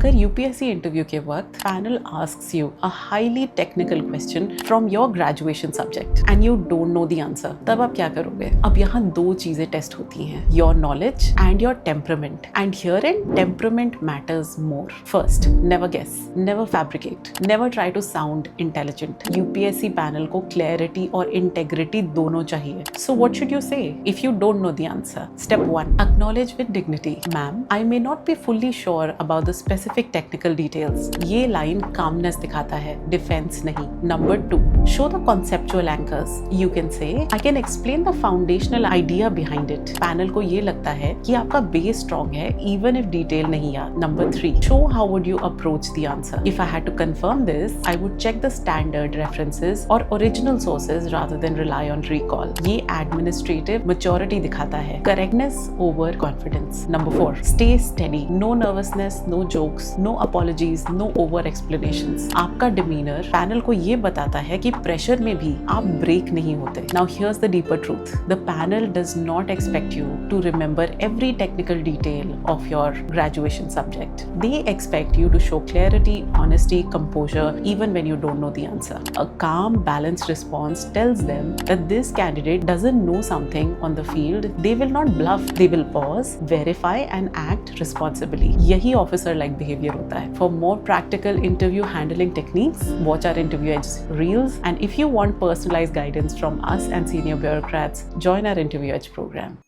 अगर UPSC interview के वक्त panel asks you a highly technical question from your graduation subject and you don't know the answer, तब आप क्या करोगे? अब यहाँ दो चीजें टेस्ट होती हैं, your knowledge and your temperament, and here in temperament matters more. First, never guess, never fabricate, never try to sound intelligent. UPSC panel को क्लैरिटी और इंटेग्रिटी दोनों चाहिए. So what should you say if you don't know the answer? Step 1, acknowledge with dignity. Ma'am, I may not be fully sure about the specific technical details. ये line calmness दिखाता है, defense नहीं. Number 2, show the conceptual anchors. You can say, I can explain the foundational idea behind it. Panel को ये लगता है कि आपका बेस स्ट्रॉन्ग है even if detail नहीं याद. Number 3, show how would you approach the answer. If I had to confirm this, I would check the standard references or original sources rather than rely on recall. ये administrative maturity दिखाता है, correctness over confidence. Number 4, stay steady. No nervousness, no jokes, no apologies, no over explanations. आपका demeanor panel को ये बताता है कि pressure में भी आप ब्रेक नहीं होते. Now here's the deeper truth. The panel does not expect you to remember every technical detail of your graduation subject. They expect you to show clarity, honesty, composure, even when you don't know the answer. A calm, balanced response tells them that this candidate doesn't know something on the field. They will not bluff. They will pause, verify and act responsibly. यही officer like behavior होता है. For more practical interview handling techniques, watch our Interview Edge reels, and if you want personalized guidance from us and senior bureaucrats, join our Interview Edge program.